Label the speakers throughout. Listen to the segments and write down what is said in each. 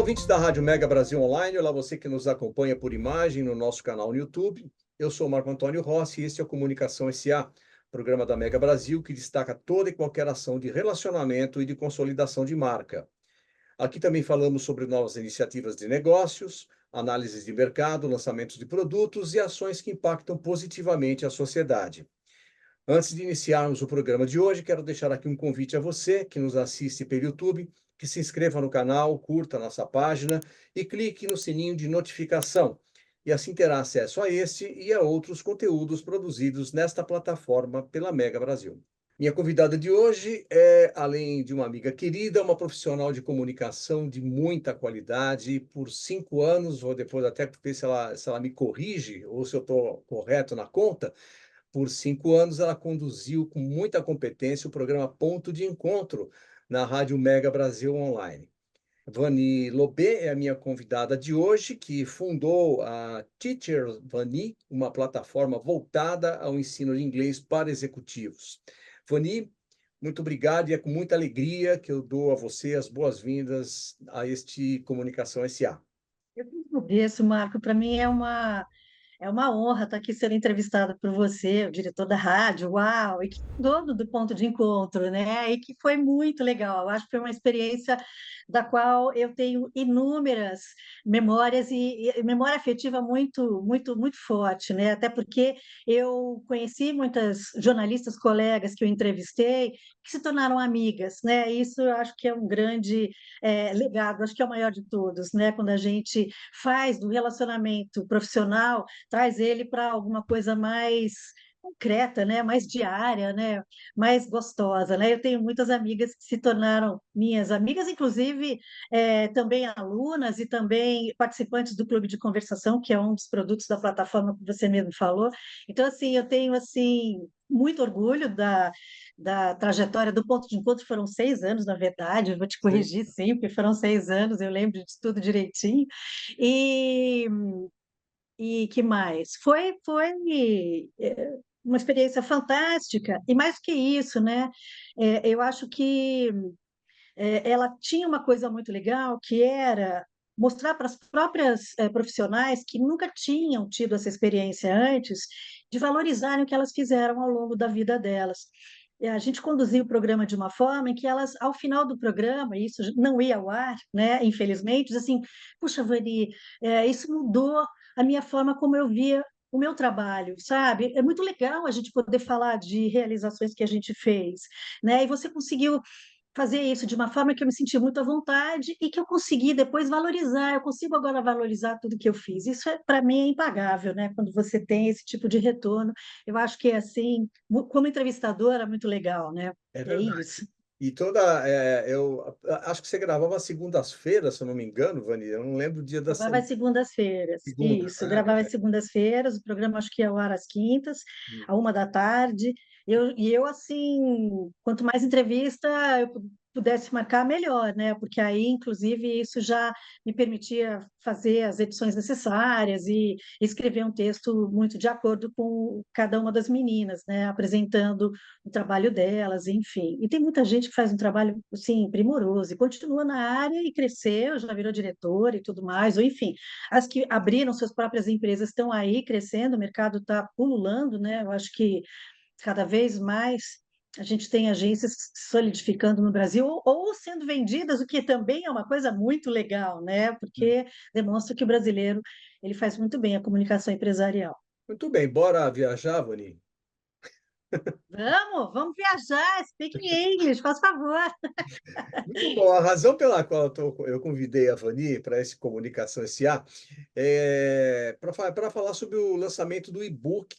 Speaker 1: ouvintes da Rádio Mega Brasil Online, olá você que nos acompanha por imagem no nosso canal no YouTube. Eu sou Marco Antônio Rossi e este é o Comunicação SA, programa da Mega Brasil que destaca toda e qualquer ação de relacionamento e de consolidação de marca. Aqui também falamos sobre novas iniciativas de negócios, análises de mercado, lançamentos de produtos e ações que impactam positivamente a sociedade. Antes de iniciarmos o programa de hoje, quero deixar aqui um convite a você que nos assiste pelo YouTube, que se inscreva no canal, curta a nossa página e clique no sininho de notificação. E assim terá acesso a este e a outros conteúdos produzidos nesta plataforma pela Mega Brasil. Minha convidada de hoje é, além de uma amiga querida, uma profissional de comunicação de muita qualidade. Por 5 anos, vou depois até ver se ela me corrige ou se eu estou correto na conta. Por 5 anos, ela conduziu com muita competência o programa Ponto de Encontro na Rádio Mega Brasil Online. Vani Lobé é a minha convidada de hoje, que fundou a Teacher Vani, uma plataforma voltada ao ensino de inglês para executivos. Vani, muito obrigado e é com muita alegria que eu dou a você as boas-vindas a este Comunicação SA.
Speaker 2: Eu que agradeço, Marco. Para mim é uma honra estar aqui sendo entrevistada por você, o diretor da rádio, uau, e que dono do ponto de encontro, né? E que foi muito legal. Eu acho que foi uma experiência da qual eu tenho inúmeras memórias e memória afetiva muito forte, né? Até porque eu conheci muitas jornalistas, colegas que eu entrevistei, que se tornaram amigas, né? Isso eu acho que é um grande legado, acho que é o maior de todos, né? Quando a gente faz do relacionamento profissional, traz ele para alguma coisa mais concreta, né, mais diária, né, mais gostosa, né? Eu tenho muitas amigas que se tornaram minhas amigas, inclusive também alunas e também participantes do Clube de Conversação, que é um dos produtos da plataforma que você mesmo falou. Então, assim, eu tenho assim muito orgulho da trajetória do Ponto de Encontro. Foram 6 anos, na verdade, eu vou te
Speaker 1: Sim.
Speaker 2: corrigir sempre, foram 6 anos, eu lembro de tudo direitinho. E que mais? Uma experiência fantástica, e mais do que isso, né? Eu acho que ela tinha uma coisa muito legal, que era mostrar para as próprias profissionais que nunca tinham tido essa experiência antes, de valorizarem o que elas fizeram ao longo da vida delas. E a gente conduzia o programa de uma forma em que elas, ao final do programa, e isso não ia ao ar, né, infelizmente, diz assim, puxa, Vani, isso mudou a minha forma como eu via o meu trabalho, sabe? É muito legal a gente poder falar de realizações que a gente fez, né? E você conseguiu fazer isso de uma forma que eu me senti muito à vontade e que eu consegui depois valorizar. Eu consigo agora valorizar tudo que eu fiz. Isso para mim é impagável, né? Quando você tem esse tipo de retorno, eu acho que é assim, como entrevistadora, é muito legal, né?
Speaker 1: É
Speaker 2: É
Speaker 1: verdade.
Speaker 2: isso.
Speaker 1: E eu acho que você gravava às segundas-feiras, se eu não me engano, Vani. Eu não lembro o dia da
Speaker 2: Gravava
Speaker 1: semana.
Speaker 2: às segundas-feiras,
Speaker 1: Segunda,
Speaker 2: isso,
Speaker 1: né?
Speaker 2: gravava às segundas-feiras, o programa acho que ia ao ar às quintas, à 1 da tarde. E eu, assim, quanto mais entrevista eu pudesse marcar, melhor, né? Porque aí, inclusive, isso já me permitia fazer as edições necessárias e escrever um texto muito de acordo com cada uma das meninas, né? Apresentando o trabalho delas, enfim. E tem muita gente que faz um trabalho, assim, primoroso e continua na área e cresceu, já virou diretora e tudo mais, ou enfim, as que abriram suas próprias empresas estão aí crescendo, o mercado está pululando, né? Eu acho que cada vez mais a gente tem agências se solidificando no Brasil ou sendo vendidas, o que também é uma coisa muito legal, né? Porque demonstra que o brasileiro ele faz muito bem a comunicação empresarial.
Speaker 1: Muito bem, bora viajar, Vani?
Speaker 2: Vamos viajar, speak English, faz favor.
Speaker 1: Muito bom. A razão pela qual eu convidei a Vani para esse Comunicação SA é para falar sobre o lançamento do e-book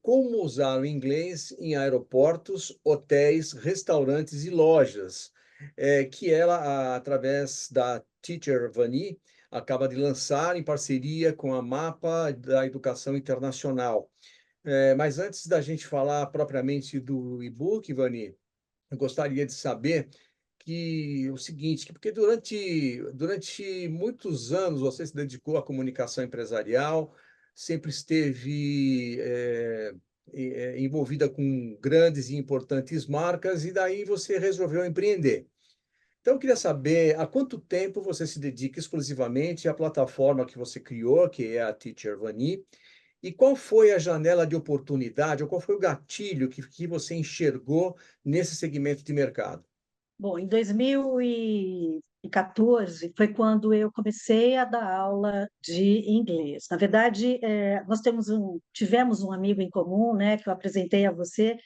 Speaker 1: Como usar o inglês em aeroportos, hotéis, restaurantes e lojas, que ela, através da Teacher Vani, acaba de lançar em parceria com a Mapa da Educação Internacional. Mas antes da gente falar propriamente do e-book, Vani, eu gostaria de saber que o seguinte, porque durante muitos anos você se dedicou à comunicação empresarial, sempre esteve envolvida com grandes e importantes marcas, e daí você resolveu empreender. Então, eu queria saber há quanto tempo você se dedica exclusivamente à plataforma que você criou, que é a Teacher Vani, e qual foi a janela de oportunidade, ou qual foi o gatilho que você enxergou nesse segmento de mercado?
Speaker 2: Bom, em 2014 foi quando eu comecei a dar aula de inglês. Na verdade, nós tivemos um amigo em comum, né, que eu apresentei a você,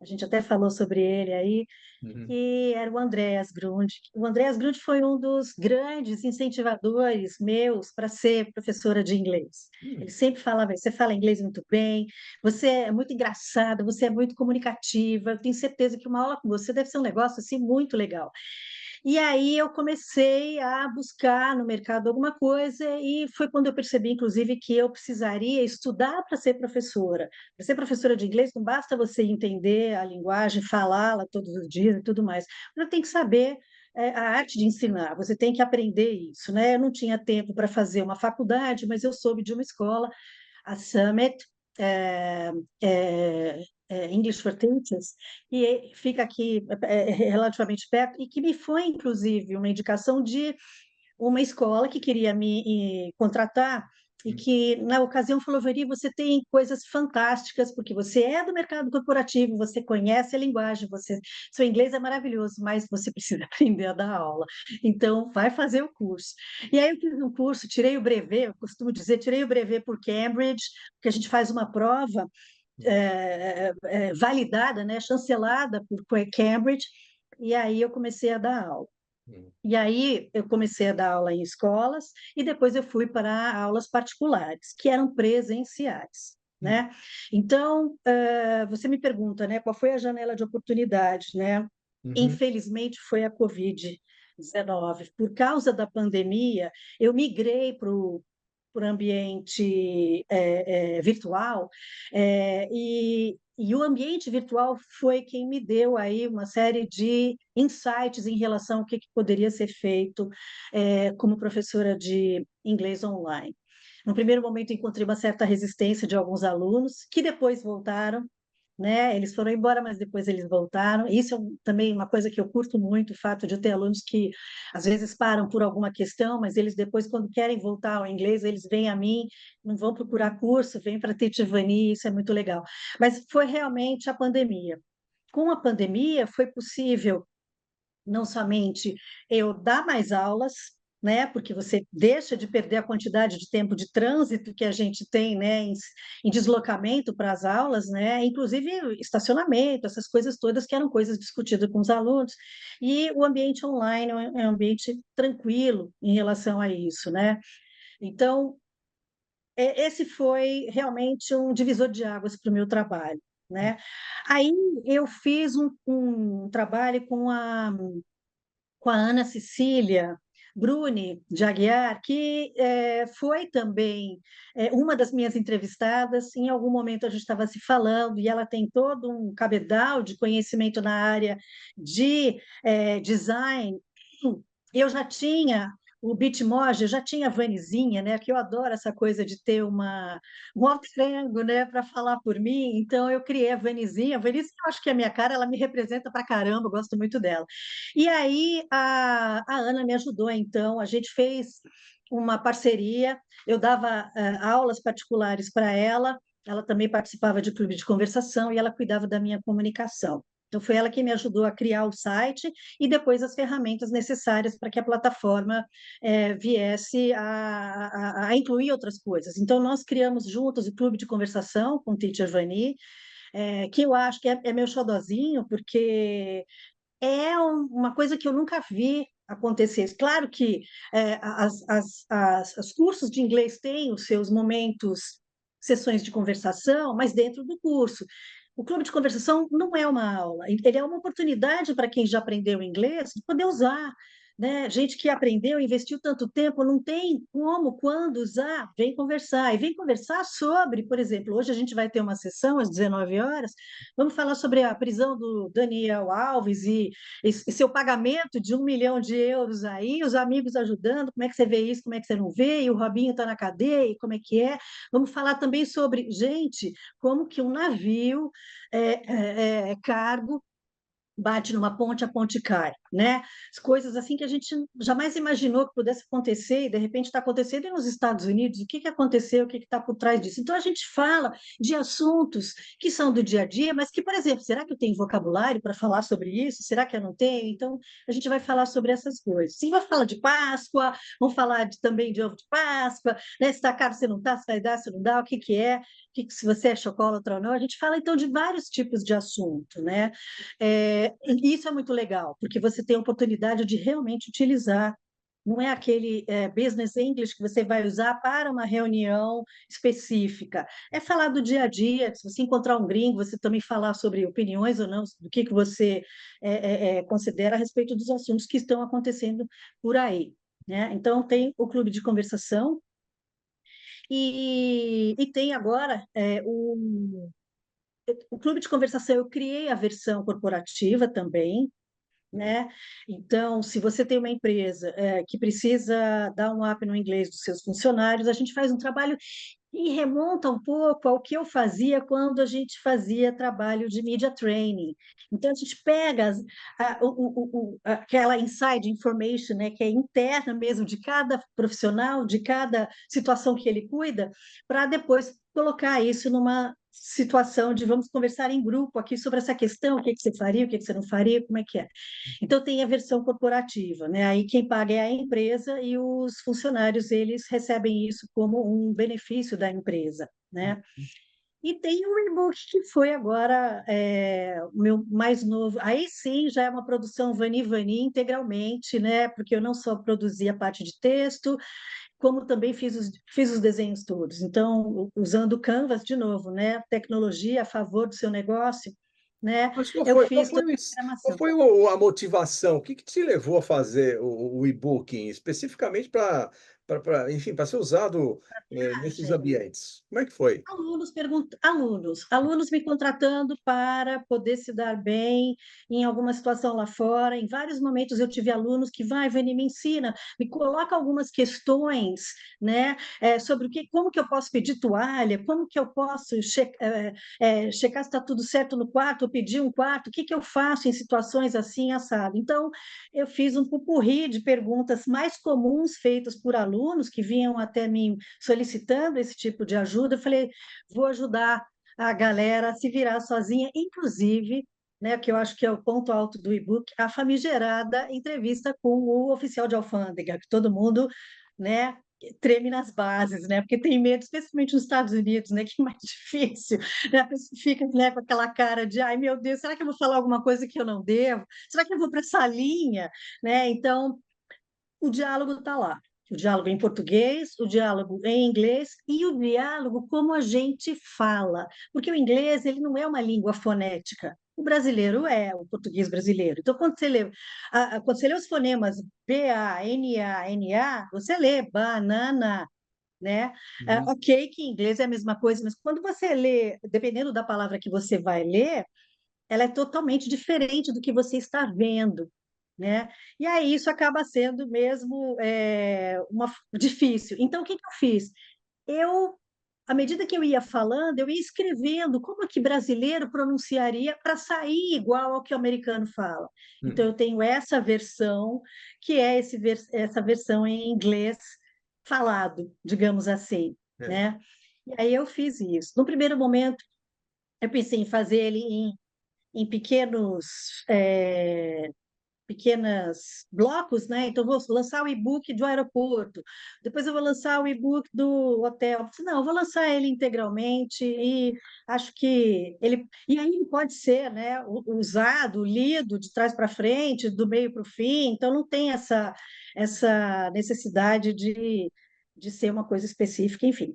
Speaker 2: a gente até falou sobre ele aí,
Speaker 1: Uhum.
Speaker 2: que era o Andréas Grund. O Andréas Grund foi um dos grandes incentivadores meus para ser professora de inglês. Ele
Speaker 1: Hum.
Speaker 2: sempre falava: você fala inglês muito bem, você é muito engraçada, você é muito comunicativa, eu tenho certeza que uma aula com você deve ser um negócio assim muito legal. E aí eu comecei a buscar no mercado alguma coisa e foi quando eu percebi, inclusive, que eu precisaria estudar para ser professora. Para ser professora de inglês não basta você entender a linguagem, falá-la todos os dias e tudo mais. Você tem que saber a arte de ensinar, você tem que aprender isso, né? Eu não tinha tempo para fazer uma faculdade, mas eu soube de uma escola, a Summit, é, é, English for Teachers, e fica aqui relativamente perto, e que me foi, inclusive, uma indicação de uma escola que queria me contratar e que, na ocasião, falou: Veri, você tem coisas fantásticas, porque você é do mercado corporativo, você conhece a linguagem, seu inglês é maravilhoso, mas você precisa aprender a dar aula. Então, vai fazer o curso. E aí eu fiz um curso, tirei o brevet, eu costumo dizer, tirei o brevet por Cambridge, porque a gente faz uma prova validada, né, chancelada por Cambridge, e aí eu comecei a dar aula.
Speaker 1: Hum.
Speaker 2: E aí eu comecei a dar aula em escolas e depois eu fui para aulas particulares, que eram presenciais,
Speaker 1: Hum.
Speaker 2: né? Então, você me pergunta, né, qual foi a janela de oportunidade, né?
Speaker 1: Uhum.
Speaker 2: Infelizmente foi a Covid-19. Por causa da pandemia, eu migrei para o ambiente virtual, e o ambiente virtual foi quem me deu aí uma série de insights em relação ao que poderia ser feito como professora de inglês online. No primeiro momento, encontrei uma certa resistência de alguns alunos, que depois voltaram, né? Eles foram embora, mas depois eles voltaram. Isso é também uma coisa que eu curto muito, o fato de ter alunos que às vezes param por alguma questão, mas eles depois, quando querem voltar ao inglês, eles vêm a mim, não vão procurar curso, vêm para a Teachivani, isso é muito legal. Mas foi realmente a pandemia. Com a pandemia, foi possível não somente eu dar mais aulas, né, porque você deixa de perder a quantidade de tempo de trânsito que a gente tem, né, em deslocamento para as aulas, né, inclusive estacionamento, essas coisas todas que eram coisas discutidas com os alunos, e o ambiente online é um ambiente tranquilo em relação a isso, né? Então, esse foi realmente um divisor de águas para o meu trabalho, né? Aí eu fiz um trabalho com a Ana Cecília Bruni de Aguiar, que foi também uma das minhas entrevistadas. Em algum momento a gente estava se falando e ela tem todo um cabedal de conhecimento na área de design. Eu já tinha o Bitmoji, eu já tinha a Vanizinha, né? Que eu adoro essa coisa de ter um alter ego, né? Para falar por mim. Então eu criei a Vanizinha. A Vanizinha, eu acho que é a minha cara, ela me representa pra caramba, eu gosto muito dela. E aí a Ana me ajudou, então, a gente fez uma parceria, eu dava aulas particulares para ela também participava de clube de conversação e ela cuidava da minha comunicação. Então, foi ela que me ajudou a criar o site e depois as ferramentas necessárias para que a plataforma viesse a incluir outras coisas. Então, nós criamos juntos o clube de conversação com o Teacher Vani, que eu acho que é meu xodozinho, porque uma coisa que eu nunca vi acontecer. Claro que os cursos de inglês têm os seus momentos, sessões de conversação, mas dentro do curso. O clube de conversação não é uma aula, ele é uma oportunidade para quem já aprendeu inglês de poder usar. Né? Gente que aprendeu, investiu tanto tempo, não tem como, quando usar, vem conversar. E vem conversar sobre, por exemplo, hoje a gente vai ter uma sessão às 19 horas, vamos falar sobre a prisão do Daniel Alves e seu pagamento de 1 milhão de euros aí, os amigos ajudando, como é que você vê isso, como é que você não vê, e o Robinho está na cadeia, e como é que é. Vamos falar também sobre, gente, como que um navio cargo bate numa ponte, a ponte cai, né? As coisas assim que a gente jamais imaginou que pudesse acontecer e de repente está acontecendo e nos Estados Unidos. O que que aconteceu? O que está por trás disso? Então a gente fala de assuntos que são do dia a dia, mas que, por exemplo, será que eu tenho vocabulário para falar sobre isso? Será que eu não tenho? Então a gente vai falar sobre essas coisas. Sim, vai falar de Páscoa, vamos falar também de ovo de Páscoa, né? Se está caro, se não está, se vai dar, se não dá, o que que é, se você é chocolatra ou não. A gente fala então de vários tipos de assunto, né? E isso é muito legal, porque você tem a oportunidade de realmente utilizar. Não é aquele business English que você vai usar para uma reunião específica. É falar do dia a dia. Se você encontrar um gringo, você também falar sobre opiniões ou não, do que você considera a respeito dos assuntos que estão acontecendo por aí, né? Então, tem o clube de conversação e tem agora o clube de conversação. Eu criei a versão corporativa também, né? Então, se você tem uma empresa que precisa dar um up no inglês dos seus funcionários, a gente faz um trabalho e remonta um pouco ao que eu fazia quando a gente fazia trabalho de media training. Então, a gente pega aquela inside information, né, que é interna mesmo de cada profissional, de cada situação que ele cuida, para depois colocar isso numa situação de vamos conversar em grupo aqui sobre essa questão, o que que você faria, o que que você não faria, como é que é. Então tem a versão corporativa, né? Aí quem paga é a empresa e os funcionários eles recebem isso como um benefício da empresa, né? E tem o e-book que foi agora o meu mais novo. Aí sim já é uma produção Vani Vani integralmente, né? Porque eu não só produzi a parte de texto, como também fiz os desenhos todos. Então, usando o Canvas de novo, né? Tecnologia a favor do seu negócio, né?
Speaker 1: Mas
Speaker 2: Eu fiz toda
Speaker 1: qual
Speaker 2: a programação.
Speaker 1: foi a motivação? O que que te levou a fazer o e-booking, especificamente enfim, para ser usado nesses ambientes? Como é que foi?
Speaker 2: Alunos me contratando para poder se dar bem em alguma situação lá fora. Em vários momentos eu tive alunos que Vani, me ensina, me coloca algumas questões, né, sobre como que eu posso pedir toalha, como que eu posso checar se está tudo certo no quarto, ou pedir um quarto, o que que eu faço em situações assim, assado. Então, eu fiz um pupurri de perguntas mais comuns feitas por alunos que vinham até mim solicitando esse tipo de ajuda. Eu falei, vou ajudar a galera a se virar sozinha, inclusive, né, que eu acho que é o ponto alto do e-book, a famigerada entrevista com o oficial de alfândega, que todo mundo, né, treme nas bases, né, porque tem medo, especialmente nos Estados Unidos, né, que é mais difícil, né, a pessoa fica, né, com aquela cara de, ai, meu Deus, será que eu vou falar alguma coisa que eu não devo? Será que eu vou para essa linha? Né? Então, o diálogo está lá. O diálogo em português, o diálogo em inglês e o diálogo como a gente fala. Porque o inglês ele não é uma língua fonética. O brasileiro é, o português brasileiro. Então, quando você lê os fonemas B-A-N-A-N-A, você lê banana, né?
Speaker 1: Uhum.
Speaker 2: Ok, que em inglês é a mesma coisa, mas quando você lê, dependendo da palavra que você vai ler, ela é totalmente diferente do que você está vendo, né? E aí isso acaba sendo mesmo difícil. Então, o que que eu fiz? Eu, à medida que eu ia falando, eu ia escrevendo como é que brasileiro pronunciaria para sair igual ao que o americano fala. Então,
Speaker 1: Hum.
Speaker 2: eu tenho essa versão, que é essa versão em inglês falado, digamos assim,
Speaker 1: É.
Speaker 2: né? E aí eu fiz isso. No primeiro momento, eu pensei em fazer ele em pequenas blocos, né? Então, vou lançar o e-book do aeroporto, depois eu vou lançar o e-book do hotel. Não, eu vou lançar ele integralmente e acho que ele. E aí ele pode ser, né, usado, lido de trás para frente, do meio para o fim, então não tem essa necessidade de ser uma coisa específica, enfim.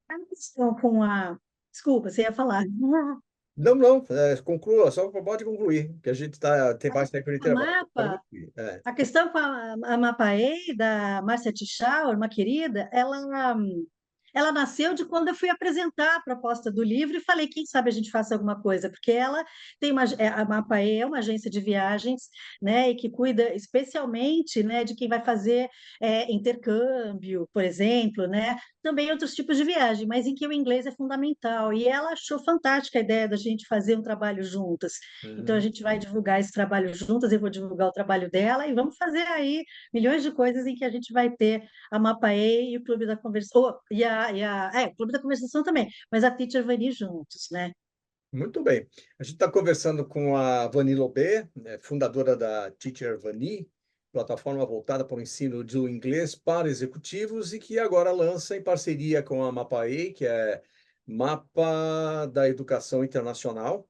Speaker 2: A questão com a. Desculpa, você ia falar.
Speaker 1: Não, não, conclua, só pode concluir, que a gente tem mais tempo de
Speaker 2: A
Speaker 1: intervalo. Pode
Speaker 2: mapa,
Speaker 1: concluir. É.
Speaker 2: a questão com a Mapaei, da Márcia Tichauer, uma querida, ela ela nasceu de quando eu fui apresentar a proposta do livro e falei, quem sabe a gente faça alguma coisa, porque ela tem a Mapaê é uma agência de viagens, né, e que cuida especialmente, né, de quem vai fazer intercâmbio, por exemplo, né, também outros tipos de viagem, mas em que o inglês é fundamental. E ela achou fantástica a ideia da gente fazer um trabalho juntas. Então a
Speaker 1: Uhum.
Speaker 2: gente vai divulgar esse trabalho juntas, eu vou divulgar o trabalho dela e vamos fazer aí milhões de coisas em que a gente vai ter a Mapaê e o Clube da Conversação, o Clube da Conversação também, mas a Teacher Vani juntos, né?
Speaker 1: Muito bem. A gente está conversando com a Vani Lobé, né, fundadora da Teacher Vani, plataforma voltada para o ensino do inglês para executivos e que agora lança em parceria com a MAPAE, que é Mapa da Educação Internacional,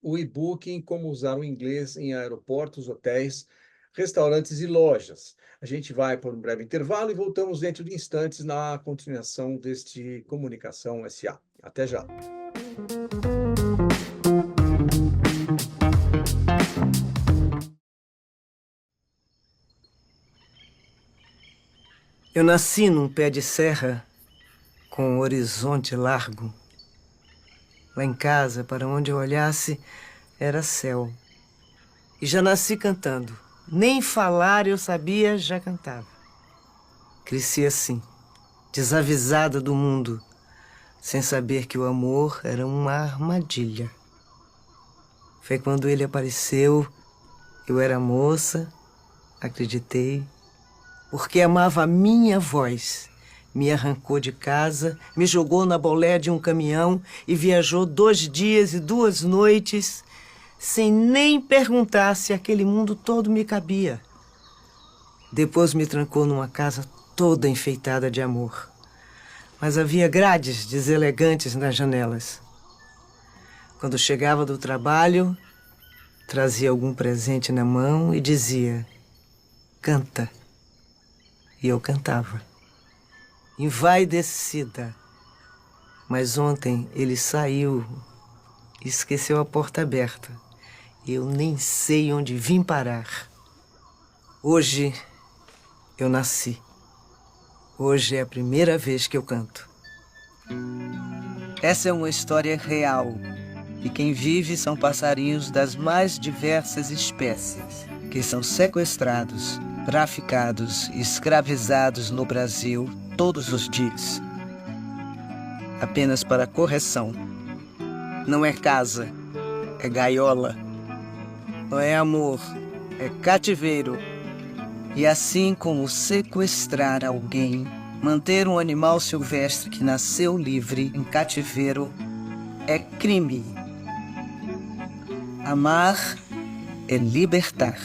Speaker 1: o e-book em como usar o inglês em aeroportos, hotéis, restaurantes e lojas. A gente vai por um breve intervalo e voltamos dentro de instantes na continuação deste Comunicação SA. Até já.
Speaker 3: Eu nasci num pé de serra com um horizonte largo. Lá em casa, para onde eu olhasse, era céu. E já nasci cantando. Nem falar eu sabia, já cantava. Cresci assim, desavisada do mundo, sem saber que o amor era uma armadilha. Foi quando ele apareceu, eu era moça, acreditei, porque amava a minha voz. Me arrancou de casa, me jogou na bolé de um caminhão e viajou 2 dias e 2 noites sem nem perguntar se aquele mundo todo me cabia. Depois me trancou numa casa toda enfeitada de amor. Mas havia grades deselegantes nas janelas. Quando chegava do trabalho, trazia algum presente na mão e dizia: canta. E eu cantava. Envaidecida. Mas ontem ele saiu e esqueceu a porta aberta. E eu nem sei onde vim parar. Hoje eu nasci. Hoje é a primeira vez que eu canto. Essa é uma história real. E quem vive são passarinhos das mais diversas espécies, que são sequestrados, traficados e escravizados no Brasil todos os dias. Apenas para correção. Não é casa, é gaiola. Não é amor, é cativeiro. E assim como sequestrar alguém, manter um animal silvestre que nasceu livre em cativeiro é crime. Amar é libertar.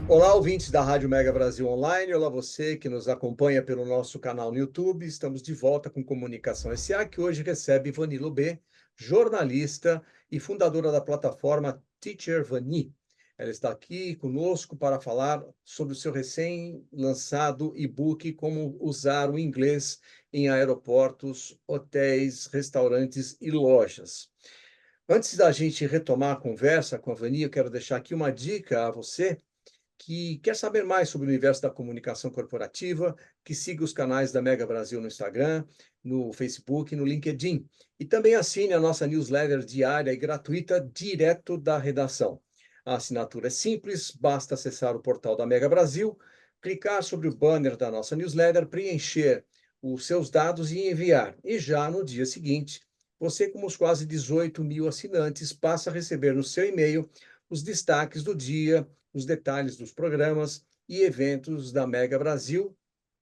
Speaker 1: Olá, ouvintes da Rádio Mega Brasil Online. Olá, você que nos acompanha pelo nosso canal no YouTube. Estamos de volta com Comunicação SA, que hoje recebe Vani Lobé, jornalista e fundadora da plataforma Teacher Vani. Ela está aqui conosco para falar sobre o seu recém-lançado e-book Como Usar o Inglês em Aeroportos, Hotéis, Restaurantes e Lojas. Antes da gente retomar a conversa com a Vani, eu quero deixar aqui uma dica a você que quer saber mais sobre o universo da comunicação corporativa, que siga os canais da Mega Brasil no Instagram, no Facebook e no LinkedIn. E também assine a nossa newsletter diária e gratuita direto da redação. A assinatura é simples, basta acessar o portal da Mega Brasil, clicar sobre o banner da nossa newsletter, preencher os seus dados e enviar. E já no dia seguinte, você, como os quase 18 mil assinantes, passa a receber no seu e-mail os destaques do dia, os detalhes dos programas e eventos da Mega Brasil,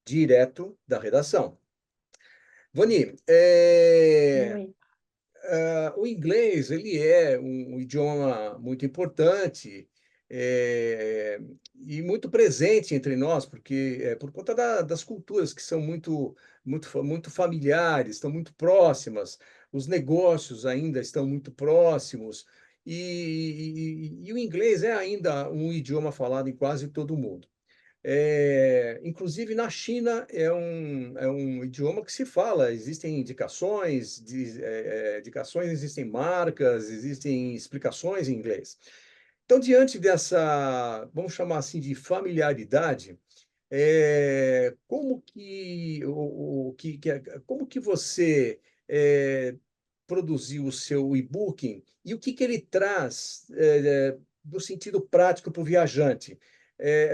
Speaker 1: direto da redação. Vani,
Speaker 2: Oi.
Speaker 1: o inglês ele é um idioma muito importante é, e muito presente entre nós, porque por conta das culturas que são muito familiares, estão muito próximas, os negócios ainda estão muito próximos, e o inglês é ainda um idioma falado em quase todo mundo. Inclusive, na China, é um idioma que se fala, existem indicações, indicações, existem marcas, existem explicações em inglês. Então, diante dessa, vamos chamar assim, de familiaridade, como que, como que você produziu o seu e-booking e o que que ele traz do sentido prático para o viajante?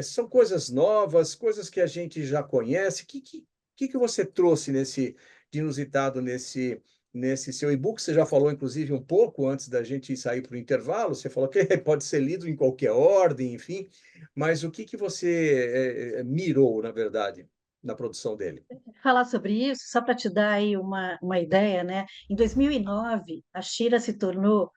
Speaker 1: São coisas novas, coisas que a gente já conhece. Que você trouxe de inusitado nesse seu e-book? Você já falou, inclusive, um pouco antes da gente sair para o intervalo. Você falou que pode ser lido em qualquer ordem, enfim. Mas o que que você mirou, na verdade, na produção dele?
Speaker 2: Falar sobre isso, só para te dar aí uma ideia, né? Em 2009, a China se tornou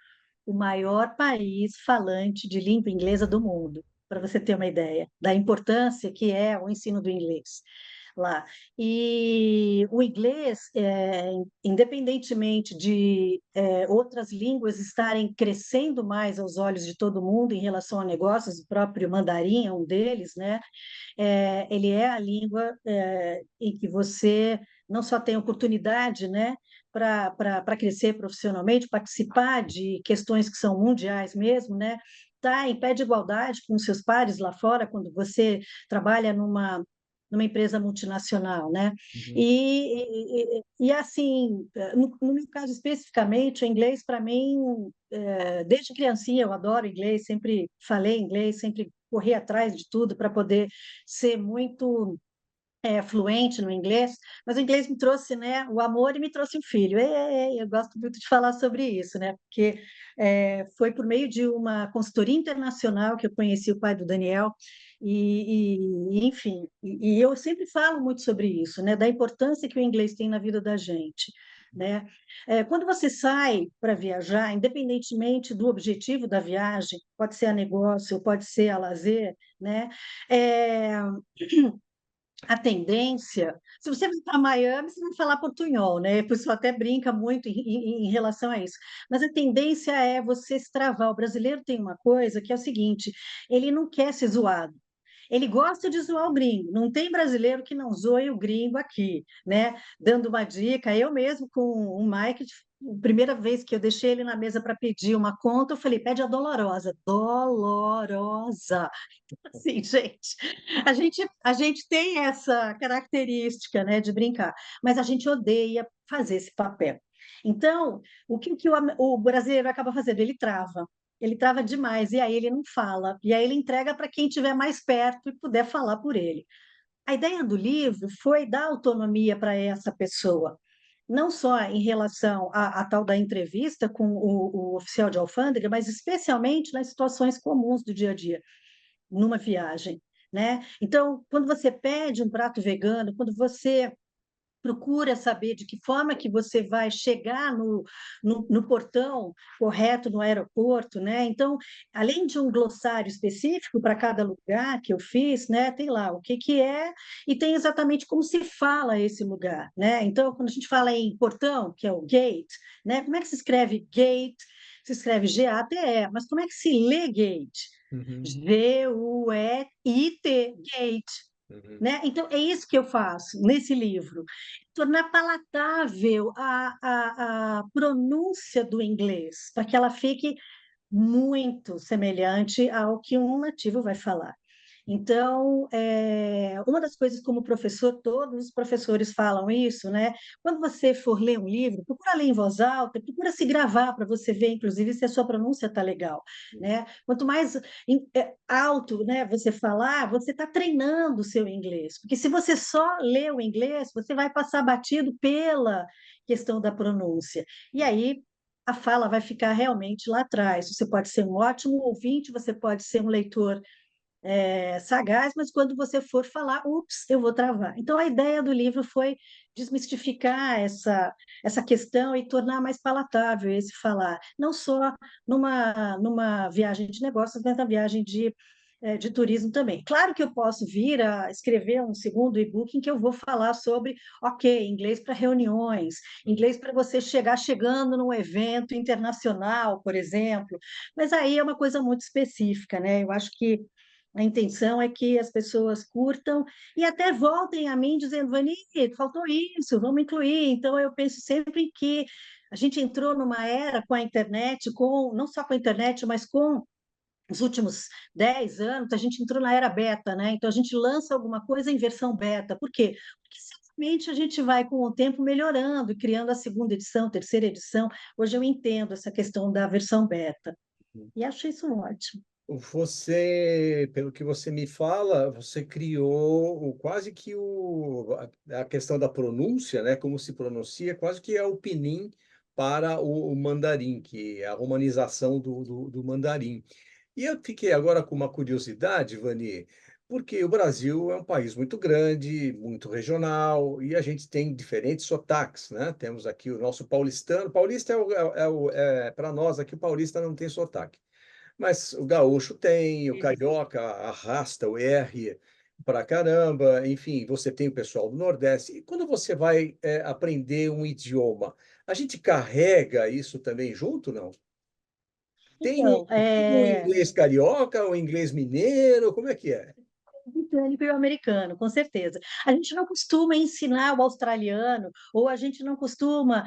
Speaker 2: o maior país falante de língua inglesa do mundo, para você ter uma ideia da importância que é o ensino do inglês lá. E o inglês, independentemente de outras línguas estarem crescendo mais aos olhos de todo mundo em relação a negócios, o próprio mandarim é um deles, né? Ele é a língua em que você não só tem oportunidade, né, para crescer profissionalmente, participar de questões que são mundiais mesmo, né, tá em pé de igualdade com seus pares lá fora quando você trabalha numa empresa multinacional, né?
Speaker 1: Uhum.
Speaker 2: E assim, no meu caso especificamente, o inglês para mim, desde criancinha eu adoro inglês, sempre falei inglês, sempre corri atrás de tudo para poder ser muito fluente no inglês, mas o inglês me trouxe, né, o amor e me trouxe um filho. Eu gosto muito de falar sobre isso, né, porque foi por meio de uma consultoria internacional que eu conheci o pai do Daniel, enfim, e eu sempre falo muito sobre isso, né, da importância que o inglês tem na vida da gente. Né? Quando você sai para viajar, independentemente do objetivo da viagem, pode ser a negócio, pode ser a lazer, né? É, a tendência, se você vai para Miami, você vai falar portunhol, né? O pessoal até brinca muito em relação a isso. Mas a tendência é você se travar. O brasileiro tem uma coisa que é o seguinte: ele não quer ser zoado. Ele gosta de zoar o gringo. Não tem brasileiro que não zoe o gringo aqui, né? Dando uma dica, eu mesmo com o Mike, a primeira vez que eu deixei ele na mesa para pedir uma conta, eu falei, pede a dolorosa. Dolorosa. Sim, gente. A gente tem essa característica, né, de brincar, mas a gente odeia fazer esse papel. Então, o brasileiro acaba fazendo? Ele trava demais, e aí ele não fala, e aí ele entrega para quem estiver mais perto e puder falar por ele. A ideia do livro foi dar autonomia para essa pessoa, não só em relação à tal da entrevista com o oficial de alfândega, mas especialmente nas situações comuns do dia a dia numa viagem, né? Então, quando você pede um prato vegano, quando você procura saber de que forma que você vai chegar no portão correto no aeroporto, né? Então, além de um glossário específico para cada lugar que eu fiz, né? Tem lá o que que é e tem exatamente como se fala esse lugar, né? Então, quando a gente fala em portão, que é o gate, né? Como é que se escreve gate? Se escreve G-A-T-E, mas como é que se lê gate?
Speaker 1: Uhum.
Speaker 2: G-U-E-I-T, gate,
Speaker 1: Uhum.
Speaker 2: né? Então, é isso que eu faço nesse livro, tornar palatável a pronúncia do inglês, para que ela fique muito semelhante ao que um nativo vai falar. Então, uma das coisas como professor, todos os professores falam isso, né? Quando você for ler um livro, procura ler em voz alta, procura se gravar para você ver, inclusive, se a sua pronúncia está legal, né? Quanto mais alto, né, você falar, você está treinando o seu inglês, porque se você só lê o inglês, você vai passar batido pela questão da pronúncia. E aí a fala vai ficar realmente lá atrás. Você pode ser um ótimo ouvinte, você pode ser um leitor sagaz, mas quando você for falar, ups, eu vou travar. Então, a ideia do livro foi desmistificar essa questão e tornar mais palatável esse falar, não só numa viagem de negócios, mas na viagem de turismo também. Claro que eu posso vir a escrever um segundo e-book em que eu vou falar sobre, ok, inglês para reuniões, inglês para você chegar chegando num evento internacional, por exemplo, mas aí é uma coisa muito específica, né? Eu acho que A intenção é que as pessoas curtam e até voltem a mim dizendo, Vani, faltou isso, vamos incluir. Então, eu penso sempre que a gente entrou numa era com a internet, com não só com a internet, mas com os últimos 10 anos, a gente entrou na era beta, né? Então, a gente lança alguma coisa em versão beta. Por quê? Porque simplesmente a gente vai, com o tempo, melhorando e criando a segunda edição, terceira edição. Hoje eu entendo essa questão da versão beta. E acho isso ótimo.
Speaker 1: Você, pelo que você me fala, você criou quase que a questão da pronúncia, né? Como se pronuncia, quase que é o pinim para o mandarim, que é a romanização do mandarim. E eu fiquei agora com uma curiosidade, Vani, porque o Brasil é um país muito grande, muito regional, e a gente tem diferentes sotaques, né? Temos aqui o nosso paulistano. Paulista para nós aqui, o paulista não tem sotaque. Mas o gaúcho tem, o carioca arrasta o R para caramba, enfim, você tem o pessoal do Nordeste. E quando você vai aprender um idioma, a gente carrega isso também junto, não?
Speaker 2: Então,
Speaker 1: Tem o inglês carioca, o inglês mineiro, como é que é?
Speaker 2: britânico e o americano, com certeza. A gente não costuma ensinar o australiano, ou a gente não costuma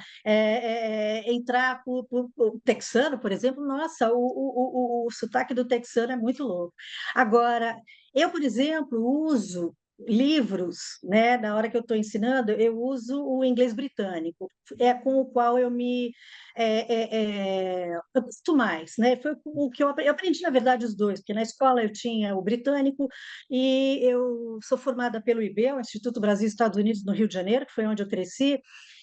Speaker 2: entrar o texano, por exemplo. Nossa, o sotaque do texano é muito louco. Agora, eu, por exemplo, uso livros, né? Na hora que eu estou ensinando, eu uso o inglês britânico, é com o qual eu gosto mais, né? Foi o que eu aprendi, na verdade, os dois, porque na escola eu tinha o britânico e eu sou formada pelo IB, o Instituto Brasil e Estados Unidos, no Rio de Janeiro, que foi onde eu cresci,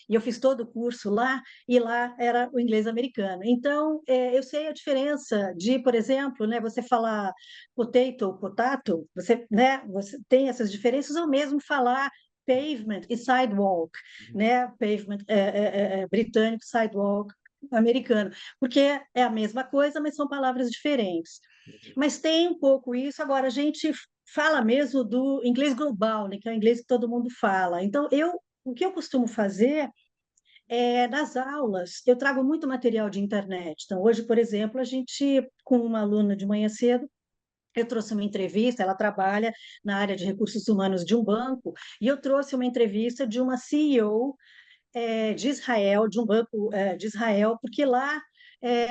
Speaker 2: e eu fiz todo o curso lá, e lá era o inglês americano. Então, eu sei a diferença de, por exemplo, né, você falar potato, você tem essas diferenças, ou mesmo falar pavement e sidewalk, né? Pavement britânico, sidewalk americano, porque é a mesma coisa, mas são palavras diferentes. Mas tem um pouco isso. Agora, a gente fala mesmo do inglês global, né, que é o inglês que todo mundo fala. Então, o que eu costumo fazer é, nas aulas, eu trago muito material de internet. Então, hoje, por exemplo, a gente, com uma aluna de manhã cedo, eu trouxe uma entrevista, ela trabalha na área de recursos humanos de um banco, e eu trouxe uma entrevista de uma CEO de Israel, de um banco de Israel, porque lá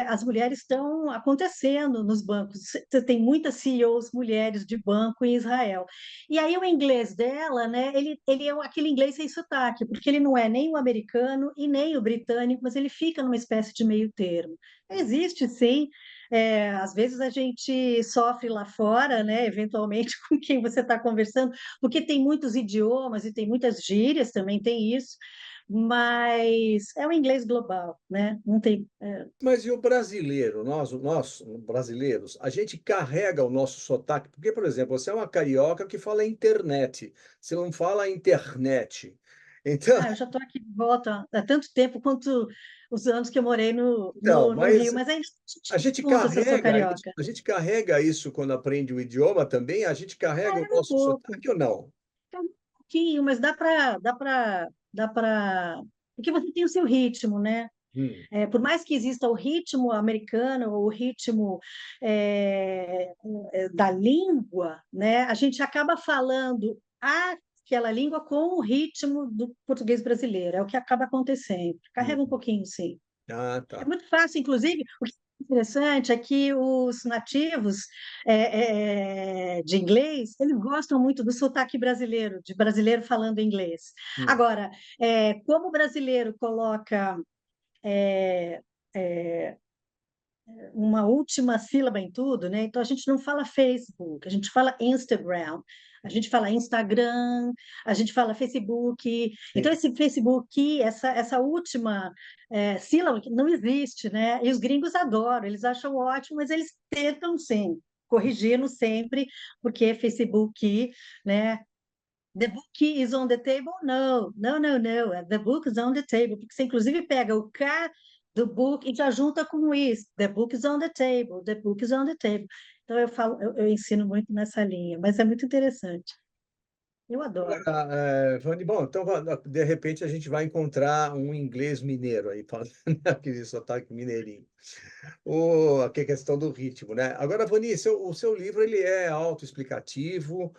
Speaker 2: as mulheres estão acontecendo nos bancos. Você tem muitas CEOs mulheres de banco em Israel. E aí o inglês dela, né, ele é aquele inglês sem sotaque, porque ele não é nem o americano e nem o britânico, mas ele fica numa espécie de meio termo. Existe, sim. Às vezes a gente sofre lá fora, né, eventualmente com quem você está conversando, porque tem muitos idiomas e tem muitas gírias, também tem isso, mas é o inglês global, né? Não tem.
Speaker 1: Mas e o brasileiro? Nós, brasileiros, a gente carrega o nosso sotaque, porque, por exemplo, você é uma carioca que fala internet, você não fala internet. Então,
Speaker 2: Eu já estou aqui de volta há tanto tempo quanto os anos que eu morei
Speaker 1: então,
Speaker 2: no
Speaker 1: mas
Speaker 2: Rio, mas ainda a gente
Speaker 1: a gente
Speaker 2: pergunta se eu sou
Speaker 1: carrega isso,
Speaker 2: carioca.
Speaker 1: a gente carrega isso quando aprende o idioma também, a gente carrega o
Speaker 2: É um
Speaker 1: nosso
Speaker 2: pouco,
Speaker 1: sotaque ou não?
Speaker 2: é um pouquinho, mas dá para. Porque você tem o seu ritmo, né?
Speaker 1: Hum.
Speaker 2: Por mais que exista o ritmo americano, o ritmo é, da língua, né, a gente acaba falando aquela língua com o ritmo do português brasileiro, é o que acaba acontecendo. Carrega um
Speaker 1: Hum.
Speaker 2: pouquinho, sim.
Speaker 1: Ah,
Speaker 2: É
Speaker 1: tá.
Speaker 2: muito fácil, inclusive, o que é interessante é que os nativos de inglês, eles gostam muito do sotaque brasileiro, de brasileiro falando inglês.
Speaker 1: Hum.
Speaker 2: Agora, como o brasileiro coloca é, é, uma última sílaba em tudo, né? Então a gente não fala Facebook, a gente fala Instagram, a gente fala Instagram, a gente fala Facebook. Então
Speaker 1: Sim.
Speaker 2: esse Facebook, essa última sílaba que não existe, né? E os gringos adoram, eles acham ótimo, mas eles tentam sim corrigindo sempre, porque Facebook, né? The book is on the table? No, no, no, no. The book is on the table. Porque você, inclusive, pega o K do book e já junta com o is. The book is on the table. The book is on the table. Então, eu ensino muito nessa linha, mas é muito interessante. Eu adoro.
Speaker 1: Agora, Vani, bom, então de repente a gente vai encontrar um inglês mineiro aí, falando aquele sotaque mineirinho. Aqui a questão do ritmo, né? Agora, Vani, o seu livro ele é autoexplicativo,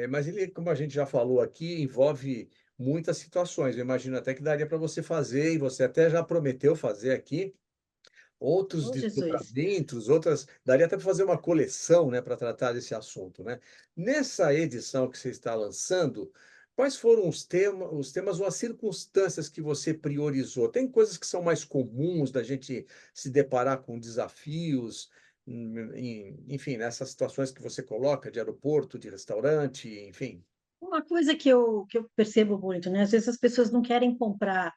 Speaker 1: mas ele, como a gente já falou aqui, envolve muitas situações. Eu imagino até que daria para você fazer, e você até já prometeu fazer aqui, outros
Speaker 2: Oh, Jesus.
Speaker 1: desdobramentos, outras. Daria até para fazer uma coleção, né, para tratar desse assunto, né? Nessa edição que você está lançando, quais foram os temas ou as circunstâncias que você priorizou? Tem coisas que são mais comuns da gente se deparar com desafios, enfim, nessas situações que você coloca de aeroporto, de restaurante, enfim.
Speaker 2: Uma coisa que eu percebo muito, né? Às vezes as pessoas não querem comprar,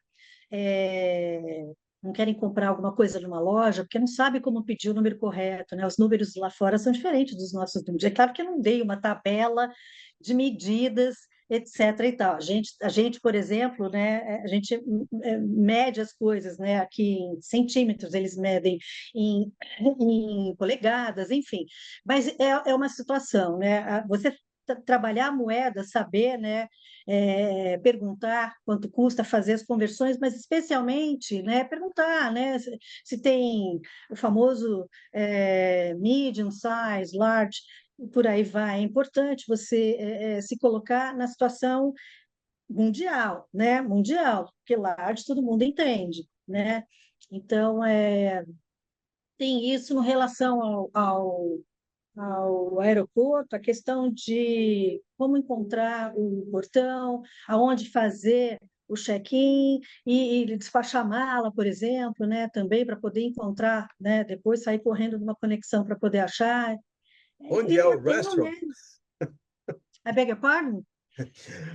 Speaker 2: é, não querem comprar alguma coisa numa loja, porque não sabe como pedir o número correto, né? Os números lá fora são diferentes dos nossos números. É claro que eu não dei uma tabela de medidas, etc. e tal. A gente, por exemplo, né? A gente mede as coisas, né? Aqui em centímetros, eles medem em polegadas, enfim. Mas é uma situação, né? Você trabalhar a moeda, saber, né, perguntar quanto custa fazer as conversões, mas especialmente, né, perguntar, né, se tem o famoso medium size, large, por aí vai. É importante você se colocar na situação mundial, né, mundial, porque large todo mundo entende, né? Então, tem isso em relação ao aeroporto, a questão de como encontrar o portão, aonde fazer o check-in e despachar a mala, por exemplo, né, também para poder encontrar, né, depois sair correndo numa conexão para poder achar.
Speaker 1: Onde é o
Speaker 2: E
Speaker 1: restroom?
Speaker 2: mulheres, I beg your pardon?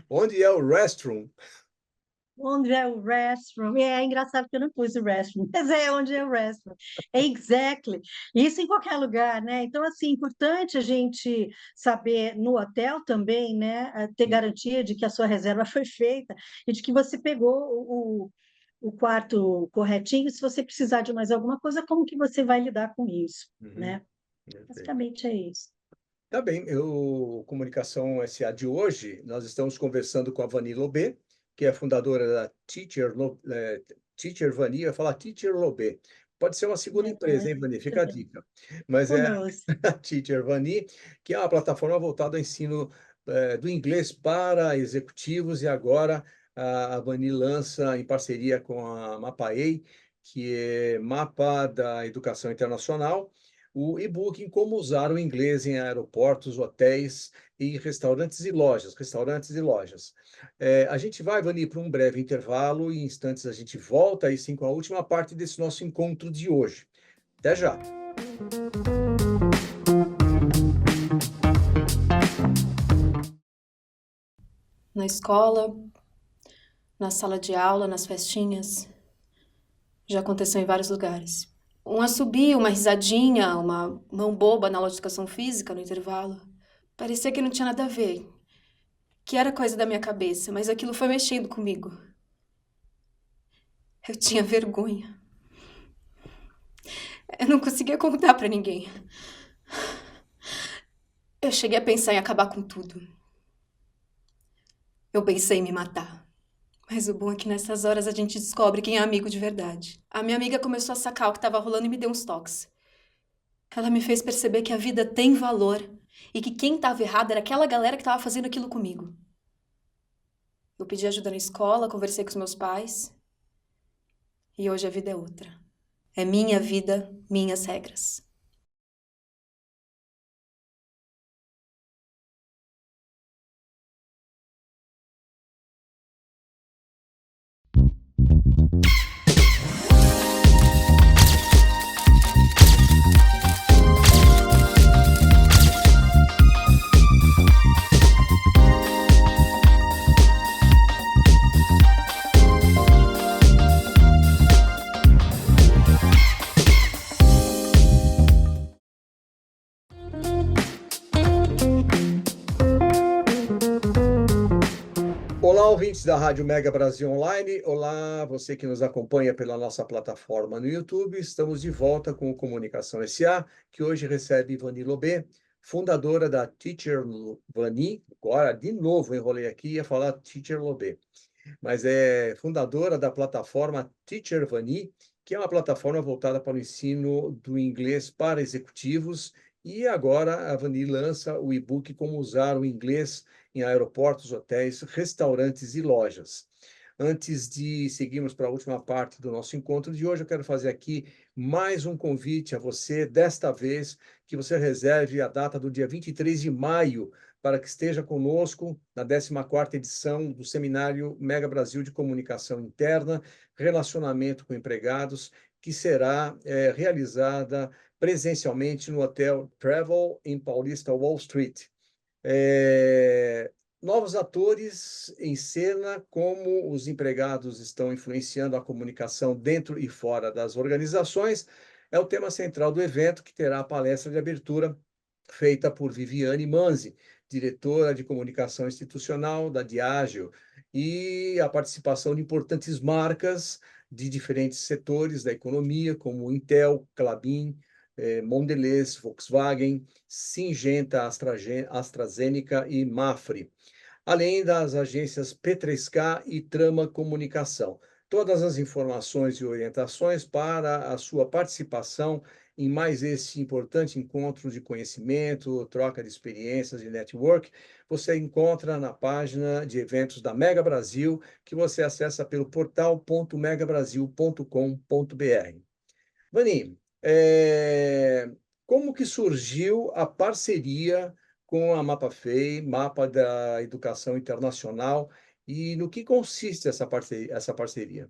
Speaker 1: Onde é o restroom?
Speaker 2: Onde é o restroom? É engraçado que eu não pus o restroom, mas é onde é o restroom. Exactly. Isso em qualquer lugar, né? Então, assim, importante a gente saber no hotel também, né? Ter garantia de que a sua reserva foi feita e de que você pegou o quarto corretinho. Se você precisar de mais alguma coisa, como que você vai lidar com isso,
Speaker 1: Uhum.
Speaker 2: né? Basicamente é isso.
Speaker 1: Tá bem, Comunicação SA de hoje, nós estamos conversando com a Vani Lobé, que é fundadora da Teacher Vani, eu ia falar Teacher Lobé. Pode ser uma segunda empresa, hein, Vani? Fica a dica. Mas
Speaker 2: Who
Speaker 1: é
Speaker 2: knows?
Speaker 1: a Teacher Vani, que é uma plataforma voltada ao ensino do inglês para executivos, e agora a Vani lança, em parceria com a MAPAEI, que é Mapa da Educação Internacional, o e-book em como usar o inglês em aeroportos, hotéis e restaurantes e lojas. Restaurantes e lojas. A gente vai, Vani, para um breve intervalo e em instantes a gente volta aí sim com a última parte desse nosso encontro de hoje. Até já.
Speaker 4: Na escola, na sala de aula, nas festinhas. Já aconteceu em vários lugares. Um assobio, uma risadinha, uma mão boba na aula de educação física no intervalo. Parecia que não tinha nada a ver, que era coisa da minha cabeça, mas aquilo foi mexendo comigo. Eu tinha vergonha. Eu não conseguia contar pra ninguém. Eu cheguei a pensar em acabar com tudo. Eu pensei em me matar. Mas o bom é que nessas horas a gente descobre quem é amigo de verdade. A minha amiga começou a sacar o que estava rolando e me deu uns toques. Ela me fez perceber que a vida tem valor e que quem estava errado era aquela galera que estava fazendo aquilo comigo. Eu pedi ajuda na escola, conversei com os meus pais. E hoje a vida é outra. É minha vida, minhas regras.
Speaker 1: Olá, ouvintes da Rádio Mega Brasil Online. Olá, você que nos acompanha pela nossa plataforma no YouTube. Estamos de volta com o Comunicação SA, que hoje recebe Vani Lobé, fundadora da Teacher Vani, agora de novo enrolei aqui, ia falar Teacher Lobé, mas é fundadora da plataforma Teacher Vani, que é uma plataforma voltada para o ensino do inglês para executivos, e agora a Vani lança o e-book Como Usar o Inglês em Aeroportos, Hotéis, Restaurantes e Lojas. Antes de seguirmos para a última parte do nosso encontro de hoje, eu quero fazer aqui mais um convite a você, desta vez, que você reserve a data do dia 23 de maio para que esteja conosco na 14ª edição do Seminário Mega Brasil de Comunicação Interna, Relacionamento com Empregados, que será realizada presencialmente no Hotel Travel, em Paulista, Wall Street. Novos atores em cena, como os empregados estão influenciando a comunicação dentro e fora das organizações, é o tema central do evento, que terá a palestra de abertura feita por Viviane Manzi, diretora de comunicação institucional da Diageo, e a participação de importantes marcas de diferentes setores da economia, como Intel, Klabin, Mondelez, Volkswagen, Syngenta, AstraZeneca e Mafre, além das agências P3K e Trama Comunicação. Todas as informações e orientações para a sua participação em mais esse importante encontro de conhecimento, troca de experiências e network, você encontra na página de eventos da Mega Brasil, que você acessa pelo portal.megabrasil.com.br. Vani, como que surgiu a parceria com a MapaFei, Mapa da Educação Internacional, e no que consiste essa parceria?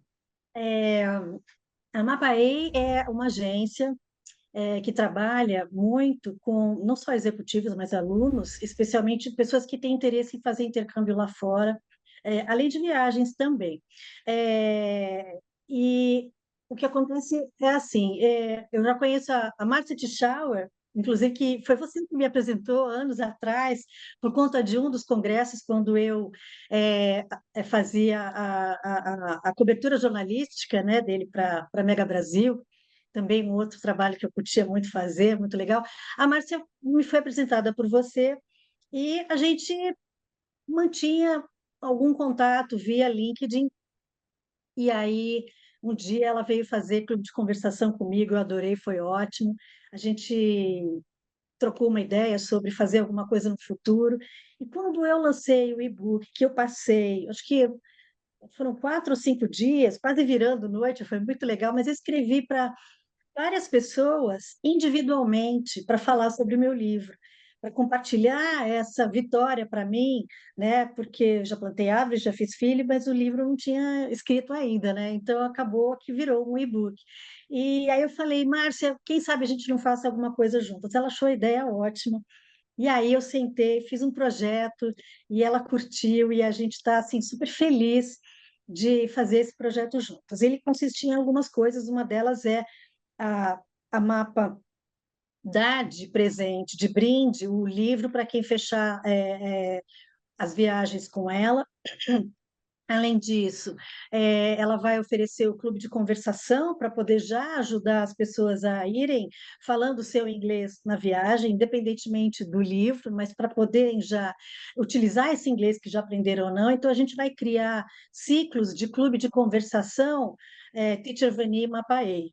Speaker 2: A Mapaei é uma agência que trabalha muito com não só executivos, mas alunos, especialmente pessoas que têm interesse em fazer intercâmbio lá fora, além de viagens também. E o que acontece é assim, eu já conheço a Márcia Tischauer, inclusive que foi você que me apresentou anos atrás, por conta de um dos congressos, quando eu fazia a cobertura jornalística, né, dele para a Mega Brasil, também um outro trabalho que eu curtia muito fazer, muito legal. A Márcia me foi apresentada por você e a gente mantinha algum contato via LinkedIn. E aí, um dia ela veio fazer clube de conversação comigo, eu adorei, foi ótimo. A gente trocou uma ideia sobre fazer alguma coisa no futuro. E quando eu lancei o e-book, que eu passei, acho que foram 4 ou 5 dias, quase virando noite, foi muito legal, mas eu escrevi para várias pessoas individualmente para falar sobre o meu livro, para compartilhar essa vitória para mim, né? Porque eu já plantei árvores, já fiz filho, mas o livro não tinha escrito ainda, né? Então acabou que virou um e-book. E aí eu falei, Márcia, quem sabe a gente não faça alguma coisa juntas? Ela achou a ideia ótima. E aí eu sentei, fiz um projeto e ela curtiu e a gente está assim super feliz de fazer esse projeto juntos. Ele consistia em algumas coisas, uma delas é a, a Mapa dá de presente, de brinde, o livro para quem fechar as viagens com ela. Além disso, ela vai oferecer o clube de conversação para poder já ajudar as pessoas a irem falando o seu inglês na viagem, independentemente do livro, mas para poderem já utilizar esse inglês que já aprenderam ou não. Então, a gente vai criar ciclos de clube de conversação, Teacher Vani Mapaei.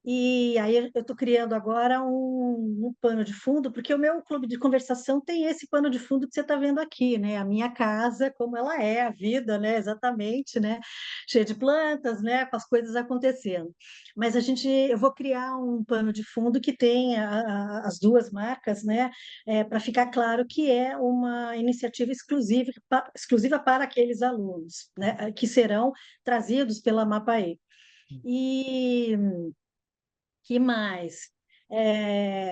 Speaker 2: E aí eu estou criando agora um pano de fundo, porque o meu clube de conversação tem esse pano de fundo que você está vendo aqui, né? A minha casa, como ela é, a vida, né? Exatamente, né? Cheia de plantas, né? Com as coisas acontecendo. Mas eu vou criar um pano de fundo que tenha as duas marcas, né? Para ficar claro que é uma iniciativa exclusiva para aqueles alunos, né? Que serão trazidos pela Mapaê. E que mais?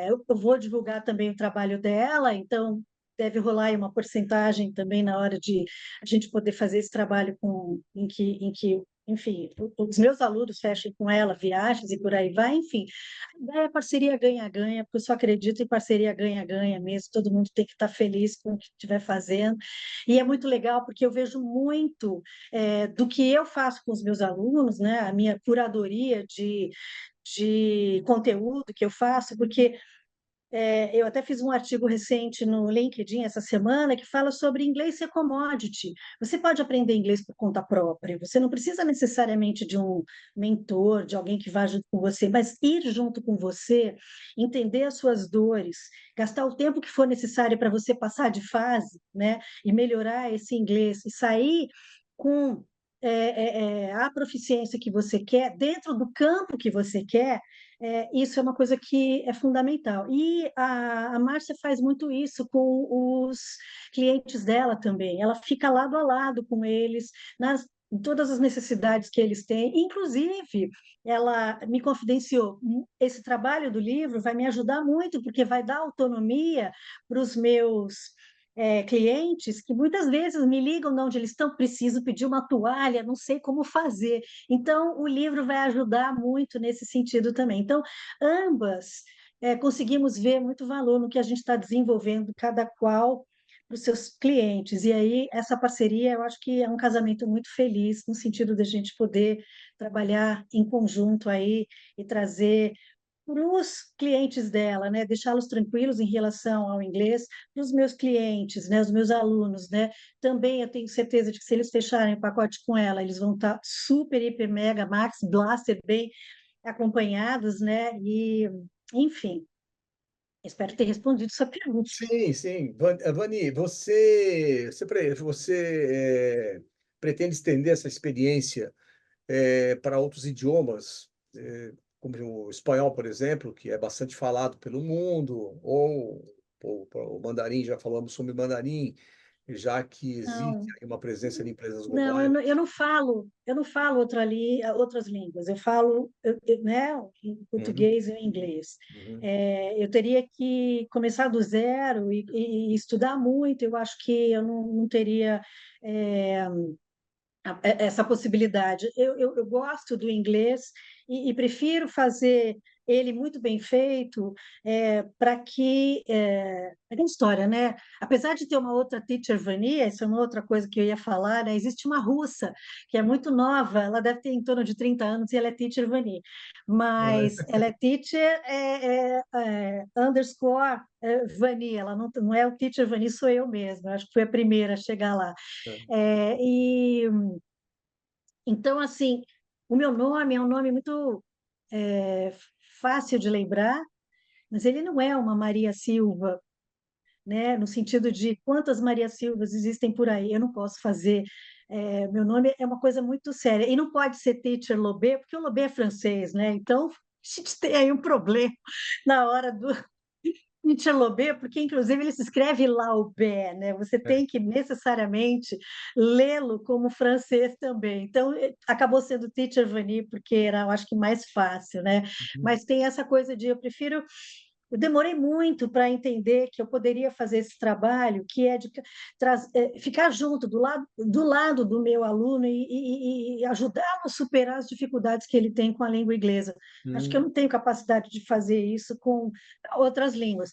Speaker 2: Eu vou divulgar também o trabalho dela, então deve rolar aí uma porcentagem também na hora de a gente poder fazer esse trabalho em que, enfim, os meus alunos fechem com ela viagens e por aí vai, enfim. A ideia é parceria ganha-ganha, porque eu só acredito em parceria ganha-ganha mesmo, todo mundo tem que estar feliz com o que estiver fazendo. E é muito legal, porque eu vejo muito do que eu faço com os meus alunos, né? A minha curadoria de conteúdo que eu faço, porque Eu até fiz um artigo recente no LinkedIn essa semana que fala sobre inglês ser commodity. Você pode aprender inglês por conta própria, você não precisa necessariamente de um mentor, de alguém que vá junto com você, mas ir junto com você, entender as suas dores, gastar o tempo que for necessário para você passar de fase, né, e melhorar esse inglês, e sair com a proficiência que você quer, dentro do campo que você quer. Isso é uma coisa que é fundamental. E a Márcia faz muito isso com os clientes dela também. Ela fica lado a lado com eles, em todas as necessidades que eles têm. Inclusive, ela me confidenciou: esse trabalho do livro vai me ajudar muito, porque vai dar autonomia para os meus clientes que muitas vezes me ligam de onde eles estão, preciso pedir uma toalha, não sei como fazer. Então, o livro vai ajudar muito nesse sentido também. Então, ambas conseguimos ver muito valor no que a gente está desenvolvendo, cada qual para os seus clientes. E aí, essa parceria, eu acho que é um casamento muito feliz, no sentido de a gente poder trabalhar em conjunto aí e trazer para os clientes dela, né, deixá-los tranquilos em relação ao inglês, para os meus clientes, né, os meus alunos, né, também eu tenho certeza de que se eles fecharem o pacote com ela, eles vão estar super, hiper, mega, max, blaster, bem acompanhados, né, e, enfim, espero ter respondido sua pergunta.
Speaker 1: Sim, sim. Vani, pretende estender essa experiência para outros idiomas, como o espanhol, por exemplo, que é bastante falado pelo mundo, ou o mandarim, já falamos sobre mandarim, já que existe
Speaker 2: Não,
Speaker 1: aí uma presença de empresas
Speaker 2: não,
Speaker 1: globais.
Speaker 2: eu não falo outras línguas, eu falo, né, em
Speaker 1: Uhum,
Speaker 2: português e em inglês.
Speaker 1: uhum,
Speaker 2: Eu teria que começar do zero e estudar muito, eu acho que eu não teria é, essa possibilidade. Eu gosto do inglês e prefiro fazer ele muito bem feito, para que. Aquela história, né? Apesar de ter uma outra teacher Vania, isso é uma outra coisa que eu ia falar, né? Existe uma russa que é muito nova, ela deve ter em torno de 30 anos e ela é teacher Vania, mas ela é teacher underscore Vania, ela não é o teacher Vania, sou eu mesma, acho que fui a primeira a chegar lá. E então, assim, o meu nome é um nome muito é, fácil de lembrar, mas ele não é uma Maria Silva, né? No sentido de quantas Maria Silvas existem por aí. Eu não posso fazer. Meu nome é uma coisa muito séria. E não pode ser Teacher Lobé, porque o Lobé é francês, né? Então, a gente tem aí um problema na hora do, Lobé, porque inclusive ele se escreve Laubé, né? Você tem que necessariamente lê-lo como francês também. Então, acabou sendo Teacher Vani, porque era, eu acho que mais fácil, né?
Speaker 1: uhum.
Speaker 2: Mas tem essa coisa de eu demorei muito para entender que eu poderia fazer esse trabalho, que é de ficar junto, do lado do meu aluno e ajudá-lo a superar as dificuldades que ele tem com a língua inglesa. Acho que eu
Speaker 1: Hum,
Speaker 2: não tenho capacidade de fazer isso com outras línguas.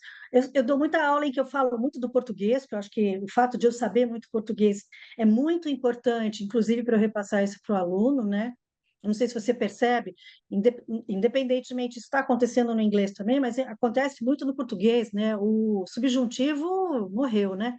Speaker 2: Eu dou muita aula em que eu falo muito do português, porque eu acho que o fato de eu saber muito português é muito importante, inclusive para eu repassar isso para o aluno, né? Eu não sei se você percebe, independentemente, isso está acontecendo no inglês também, mas acontece muito no português, né? O subjuntivo morreu, né?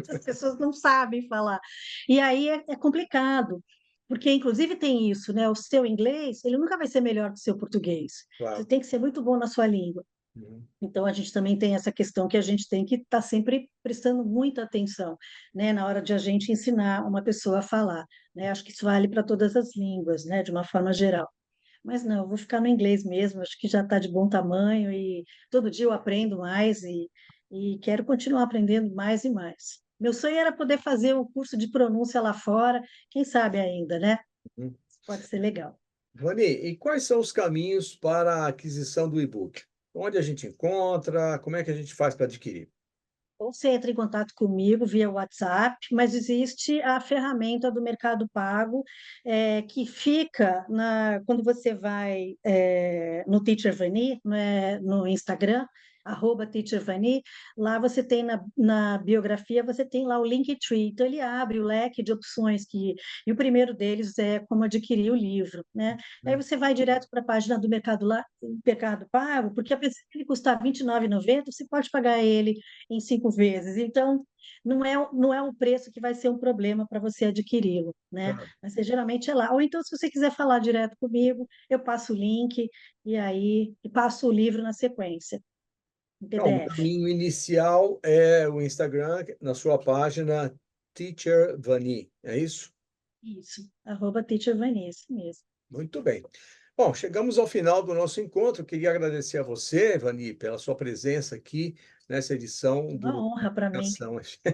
Speaker 2: As pessoas não sabem falar. E aí é complicado, porque inclusive tem isso, né? O seu inglês, ele nunca vai ser melhor que o seu português. Você
Speaker 1: claro.
Speaker 2: tem que ser muito bom na sua língua.
Speaker 1: Uhum,
Speaker 2: Então, a gente também tem essa questão que a gente tem que estar sempre prestando muita atenção, né, na hora de a gente ensinar uma pessoa a falar, né? Acho que isso vale para todas as línguas, né, de uma forma geral. Mas não, eu vou ficar no inglês mesmo, acho que já está de bom tamanho e todo dia eu aprendo mais e quero continuar aprendendo mais e mais. Meu sonho era poder fazer um curso de pronúncia lá fora, quem sabe ainda, né?
Speaker 1: uhum.
Speaker 2: Pode ser legal.
Speaker 1: Vani, e quais são os caminhos para a aquisição do e-book? Onde a gente encontra? Como é que a gente faz para adquirir?
Speaker 2: Ou você entra em contato comigo via WhatsApp, mas existe a ferramenta do Mercado Pago, que fica quando você vai no Teacher Vani, né, no Instagram, @teachervani. Lá você tem na biografia, você tem lá o Linktree. Então, ele abre o leque de opções e o primeiro deles é como adquirir o livro, né? Aí você vai direto para a página do Mercado Pago, porque apesar de ele custar R$ 29,90, você pode pagar ele em 5 vezes. Então, não é um preço que vai ser um problema para você adquiri-lo, né?
Speaker 1: Tá.
Speaker 2: Mas geralmente é lá. Ou então, se você quiser falar direto comigo, eu passo o link e passo o livro na sequência, em
Speaker 1: Então, o
Speaker 2: PDF.
Speaker 1: caminho inicial é o Instagram, na sua página Teacher Vani, é isso?
Speaker 2: Isso, @teachervani, isso mesmo.
Speaker 1: Muito bem. Bom, chegamos ao final do nosso encontro. Queria agradecer a você, Vani, pela sua presença aqui nessa edição
Speaker 2: Uma
Speaker 1: do
Speaker 2: honra para mim.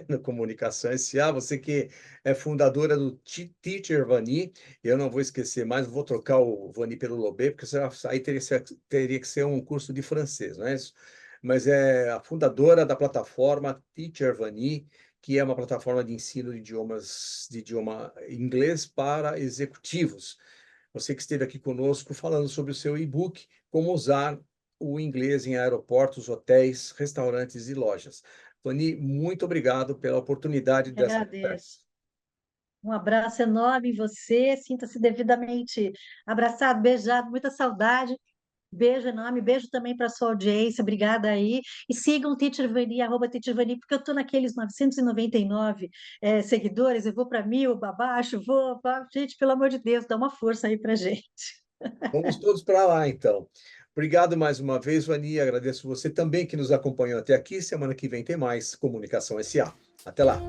Speaker 1: no Comunicação S.A. Você que é fundadora do Teacher Vani. Eu não vou esquecer mais, vou trocar o Vani pelo Lobé, porque aí teria que ser um curso de francês, não é isso? Mas é a fundadora da plataforma Teacher Vani, que é uma plataforma de ensino de idioma inglês para executivos. Você que esteve aqui conosco falando sobre o seu e-book, como usar o inglês em aeroportos, hotéis, restaurantes e lojas. Tony, muito obrigado pela oportunidade
Speaker 2: Que
Speaker 1: dessa conversa.
Speaker 2: agradeço. Um abraço enorme em você, sinta-se devidamente abraçado, beijado, muita saudade. Beijo enorme, beijo também para a sua audiência, obrigada aí. E sigam o Teacher Vani, @teachervani, porque eu estou naqueles 999 seguidores, eu vou para 1.000, para baixo, gente, pelo amor de Deus, dá uma força aí para gente.
Speaker 1: Vamos todos para lá, então. Obrigado mais uma vez, Vani. Agradeço você também que nos acompanhou até aqui. Semana que vem tem mais Comunicação S.A. Até lá.